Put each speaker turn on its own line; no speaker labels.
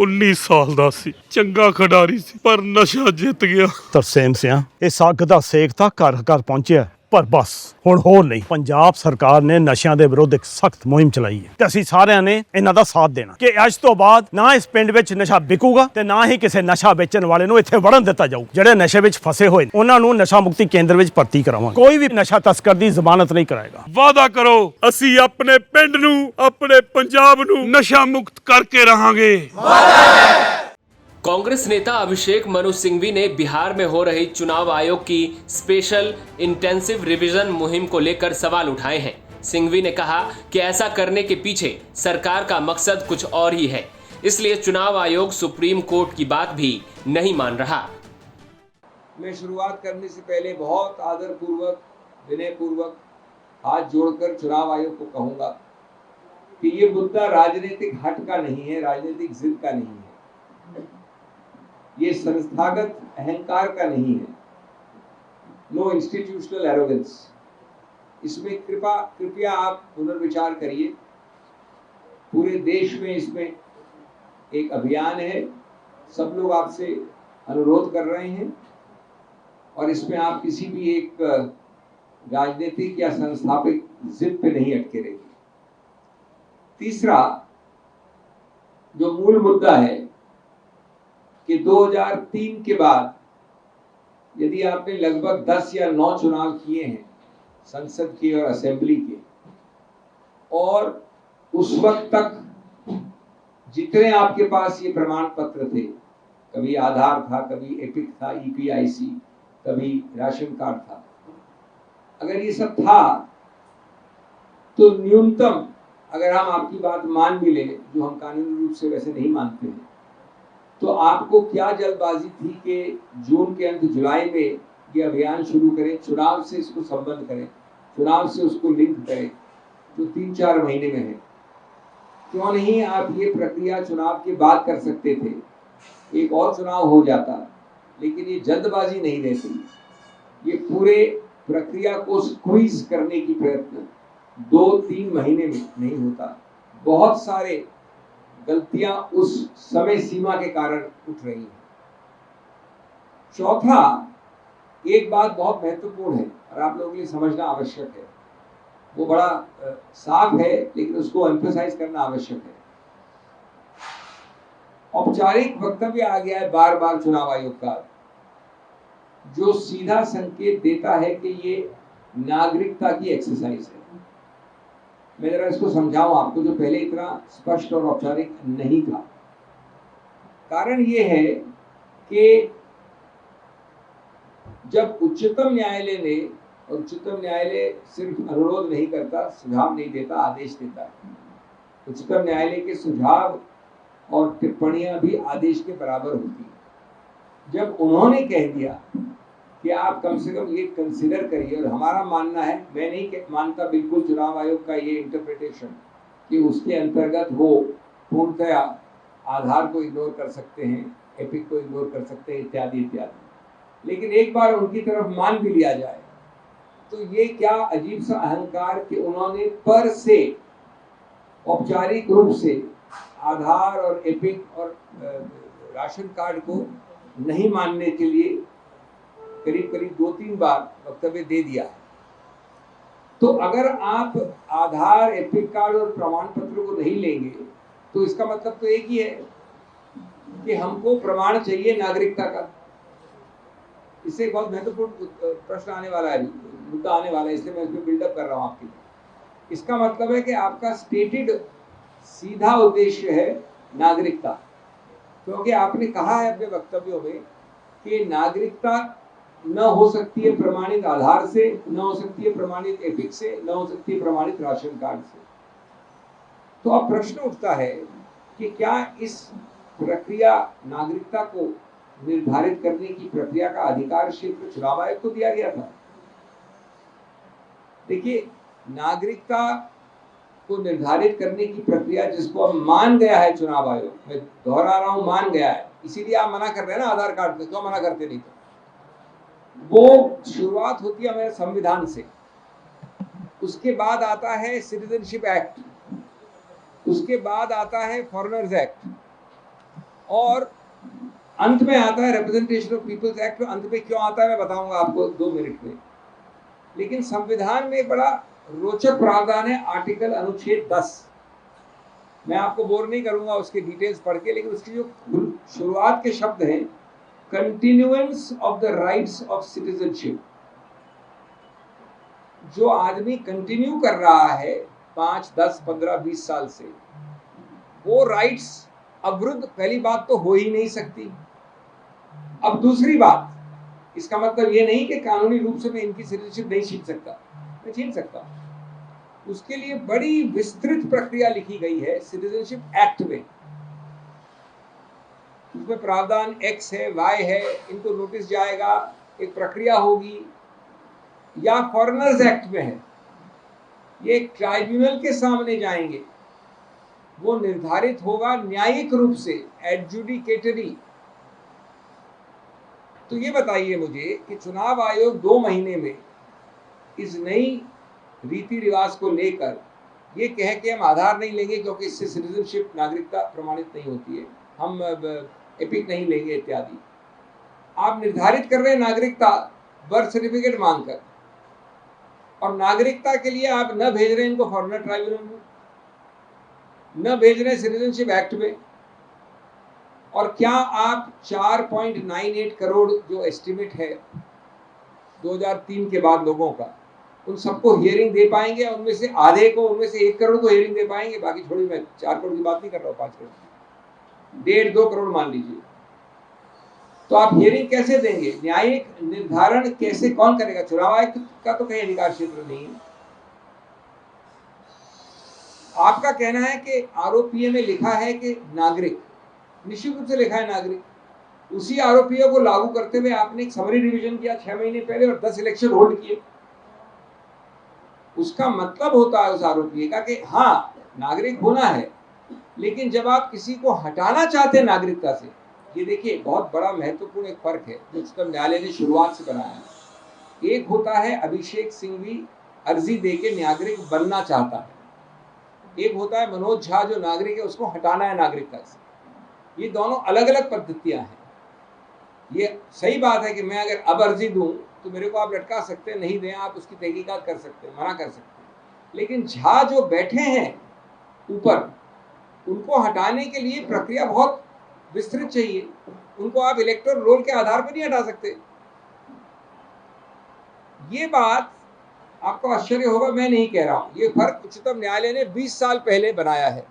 19 ਸਾਲ ਦਾ ਸੀ, ਚੰਗਾ ਖਿਡਾਰੀ ਸੀ, ਪਰ ਨਸ਼ਾ ਜਿੱਤ ਗਿਆ।
ਤਰਸੇਮ ਸਿਆ, ਇਸ ਅੱਗ ਦਾ ਸੇਕ ਤਾਂ ਘਰ ਘਰ ਪਹੁੰਚਿਆ, ਪਰ ਬਸ ਹੁਣ ਹੋਰ ਨਹੀਂ। ਪੰਜਾਬ ਸਰਕਾਰ ਨੇ ਨਸ਼ਿਆਂ ਦੇ ਵਿਰੁੱਧ ਇੱਕ ਸਖਤ ਮੁਹਿੰਮ ਚਲਾਈ ਹੈ ਤੇ ਅਸੀਂ ਸਾਰਿਆਂ ਨੇ ਇਹਨਾਂ ਦਾ ਸਾਥ ਦੇਣਾ ਕਿ ਅੱਜ ਤੋਂ ਬਾਅਦ ਨਾ ਇਸ ਪਿੰਡ ਵਿੱਚ ਨਸ਼ਾ ਵਿਕੂਗਾ ਤੇ ਨਾ ਹੀ ਕਿਸੇ ਨਸ਼ਾ ਵੇਚਣ ਵਾਲੇ ਨੂੰ ਇੱਥੇ ਵੜਨ ਦਿੱਤਾ ਜਾਊ। ਜਿਹੜੇ ਨਸ਼ੇ ਵਿੱਚ ਫਸੇ ਹੋਏ ਨੇ ਉਹਨਾਂ ਨੂੰ ਨਸ਼ਾ ਮੁਕਤੀ ਕੇਂਦਰ ਵਿੱਚ ਭਰਤੀ ਕਰਾਵਾਂਗੇ। ਕੋਈ ਵੀ ਨਸ਼ਾ ਤਸਕਰ ਦੀ ਜ਼ਮਾਨਤ ਨਹੀਂ ਕਰਾਏਗਾ।
ਵਾਅਦਾ ਕਰੋ, ਅਸੀਂ ਆਪਣੇ ਪਿੰਡ ਨੂੰ, ਆਪਣੇ ਪੰਜਾਬ ਨੂੰ ਨਸ਼ਾ ਮੁਕਤ ਕਰਕੇ रहांगे।
कांग्रेस नेता अभिषेक मनु सिंघवी ने बिहार में हो रही चुनाव आयोग की स्पेशल इंटेंसिव रिवीजन मुहिम को लेकर सवाल उठाए हैं। सिंघवी ने कहा कि ऐसा करने के पीछे सरकार का मकसद कुछ और ही है, इसलिए चुनाव आयोग सुप्रीम कोर्ट की बात भी नहीं मान रहा।
मैं शुरुआत करने से पहले बहुत आदरपूर्वक, विनयपूर्वक हाथ जोड़कर चुनाव आयोग को कहूँगा कि ये मुद्दा राजनीतिक हट का नहीं है, राजनीतिक जिद का नहीं है, ये संस्थागत अहंकार का नहीं है, नो इंस्टीट्यूशनल एरोगेंस। इसमें कृपया आप पुनर्विचार करिए। पूरे देश में इसमें एक अभियान है, सब लोग आपसे अनुरोध कर रहे हैं और इसमें आप किसी भी एक राजनीतिक या संस्थापित जिद पे नहीं अटके रहिए। तीसरा जो मूल मुद्दा है कि 2003 के बाद यदि आपने लगभग 10 या 9 चुनाव किए हैं, संसद के और असेंबली के, और उस वक्त तक जितने आपके पास ये प्रमाण पत्र थे, कभी आधार था, कभी एपिक था, ईपीआईसी, कभी राशन कार्ड था, अगर ये सब था तो न्यूनतम, अगर हम आपकी बात मान भी लें, जो हम कानूनी रूप से वैसे नहीं मानते हैं, तो आपको क्या जल्दबाजी थी कि जून के अंत जुलाई में ये अभियान शुरू करें, चुनाव से इसको संबद्ध करें, चुनाव से उसको लिंक करें, जो 3-4 महीने में है। क्यों नहीं आप ये प्रक्रिया चुनाव के बाद कर सकते थे? एक और चुनाव हो जाता, लेकिन ये जल्दबाजी नहीं रहती। ये पूरे प्रक्रिया को स्क्वीज करने की प्रयत्न 2-3 महीने में नहीं होता। बहुत सारे गलतियां उस समय सीमा के कारण उठ रही हैं। चौथा, एक बात बहुत महत्वपूर्ण है और आप लोगों के लिए समझना आवश्यक है, वो बड़ा साफ है लेकिन उसको एम्फसाइज करना आवश्यक है। औपचारिक वक्तव्य आ गया है बार बार चुनाव आयोग का, जो सीधा संकेत देता है कि ये नागरिकता की एक्सरसाइज है। मैं जरा इसको समझाऊं आपको, जो पहले इतना स्पष्ट और औपचारिक नहीं था। कारण ये है कि जब उच्चतम न्यायालय ने, और उच्चतम न्यायालय सिर्फ अनुरोध नहीं करता, सुझाव नहीं देता, आदेश देता है। उच्चतम न्यायालय के सुझाव और टिप्पणियां भी आदेश के बराबर होती है। जब उन्होंने कह दिया कि आप कम से कम ये कंसिडर करिए, और हमारा मानना है, मैं नहीं मानता बिल्कुल चुनाव आयोग का ये इंटरप्रिटेशन कि उसके अंतर्गत वो पूर्णतया आधार को इग्नोर कर सकते हैं, एपिक को इग्नोर कर सकते हैं, इत्यादि इत्यादि। लेकिन एक बार उनकी तरफ मान भी लिया जाए तो ये क्या अजीब सा अहंकार कि उन्होंने पर से औपचारिक रूप से आधार और एपिक और राशन कार्ड को नहीं मानने के लिए करीब 2-3 बार वक्तव्य दे दिया है। तो अगर आप आधार, एपिक कार्ड और प्रमाण पत्र को नहीं लेंगे तो इसका मतलब तो एक ही है कि हमको प्रमाण चाहिए नागरिकता का। इससे एक बहुत महत्वपूर्ण प्रश्न आने वाला है, मुद्दा आने वाला है, इसलिए मैं इसमें बिल्डअप कर रहा हूँ आपके लिए। इसका मतलब है कि आपका स्टेटेड सीधा उद्देश्य है नागरिकता, क्योंकि आपने कहा है अपने वक्तव्यों में कि नागरिकता न हो सकती है प्रमाणित आधार से, न हो सकती है प्रमाणित एपिक से, न हो सकती है प्रमाणित राशन कार्ड से। तो अब प्रश्न उठता है कि क्या इस प्रक्रिया, नागरिकता को निर्धारित करने की प्रक्रिया का अधिकार क्षेत्र चुनाव आयोग को दिया गया था? देखिए, नागरिकता को निर्धारित करने की प्रक्रिया जिसको अब मान गया है चुनाव आयोग, मैं दोहरा रहा हूं, मान गया है, इसीलिए आप मना कर रहे हैं ना आधार कार्ड पे, क्यों मना करते नहीं? तो वो शुरुआत होती है हमारे संविधान से, उसके बाद आता है सिटीजनशिप एक्ट, उसके बाद आता है फॉरेनर्स एक्ट, और अंत में आता है रिप्रेजेंटेशन ऑफ पीपल्स एक्ट। अंत में क्यों आता है मैं बताऊंगा आपको 2 मिनट में। लेकिन संविधान में एक बड़ा रोचक प्रावधान है, आर्टिकल अनुच्छेद 10। मैं आपको बोर नहीं करूंगा उसके डिटेल्स पढ़ के, लेकिन उसकी जो शुरुआत के शब्द हैं, continuance of the rights of citizenship. जो आदमी कंटिन्यू कर रहा है 5, 10, 15, 20 साल से, वो राइट्स अवरुद्ध पहली बात तो हो ही नहीं सकती। अब दूसरी बात, इसका मतलब ये नहीं कि कानूनी रूप से मैं इनकी सिटीजनशिप नहीं छीन सकता, मैं छीन सकता। उसके लिए बड़ी विस्तृत प्रक्रिया लिखी गई है सिटीजनशिप एक्ट में। उसमें प्रावधान X है, Y है, इनको नोटिस जाएगा, एक प्रक्रिया होगी। या फॉरेनर्स एक्ट में है, ये एक ट्राइब्यूनल के सामने जाएंगे, वो निर्धारित होगा न्यायिक रूप से, एडजुडिकेटरी। तो ये बताइए मुझे कि चुनाव आयोग 2 महीने में इस नई रीति रिवाज को लेकर ये कह के हम आधार नहीं लेंगे क्योंकि इससे सिटीजनशिप, नागरिकता प्रमाणित नहीं होती है, हम एपिक नहीं लेंगे इत्यादि। आप निर्धारित कर रहे हैं नागरिकता बर्थ सर्टिफिकेट मांगकर, और नागरिकता के लिए आप न भेज रहे हैं इनको फॉरेनर ट्राइब्यूनल में, न भेज रहे हैं सिटीजनशिप एक्ट में। और क्या आप 4.98 करोड़ जो एस्टिमेट है 2003 के बाद लोगों का, उन सबको हियरिंग दे पाएंगे? उनमें से आधे को, उनमें से 1 करोड़ को हियरिंग दे पाएंगे? बाकी छोड़ी, मैं 4 करोड़ की बात नहीं कर रहा हूँ, 5 करोड़, 1.5-2 करोड़ मान लीजिए। तो आप हियरिंग कैसे देंगे? न्यायिक निर्धारण कैसे, कौन करेगा? चुनाव आयोग का तो कहीं अधिकार क्षेत्र नहीं है। आपका कहना है कि आरोपीए में लिखा है कि नागरिक, निश्चित रूप से लिखा है नागरिक। उसी आरोपीओ को लागू करते हुए आपने एक समरी रिवीजन किया 6 महीने पहले और 10 इलेक्शन होल्ड किए। उसका मतलब होता है उस आरोपी का कि हाँ नागरिक होना है, लेकिन जब आप किसी को हटाना चाहते हैं नागरिकता से, ये देखिए बहुत बड़ा महत्वपूर्ण एक फर्क है जो उच्चतम न्यायालय ने शुरुआत से बनाया है। एक होता है अभिषेक सिंघवी अर्जी देके नागरिक बनना चाहता है, एक होता है मनोज झा जो नागरिक है उसको हटाना है नागरिकता से। ये दोनों अलग अलग पद्धतियां हैं। ये सही बात है कि मैं अगर अब अर्जी दूं तो मेरे को आप लटका सकते हैं, नहीं दें आप उसकी तहकीकात कर सकते हैं, मना कर सकते हैं। लेकिन झा जो बैठे हैं ऊपर, उनको हटाने के लिए प्रक्रिया बहुत विस्तृत चाहिए। उनको आप इलेक्टोरल रोल के आधार पर नहीं हटा सकते। ये बात आपको आश्चर्य होगा, मैं नहीं कह रहा हूं, ये फर्क उच्चतम न्यायालय ने 20 साल पहले बनाया है।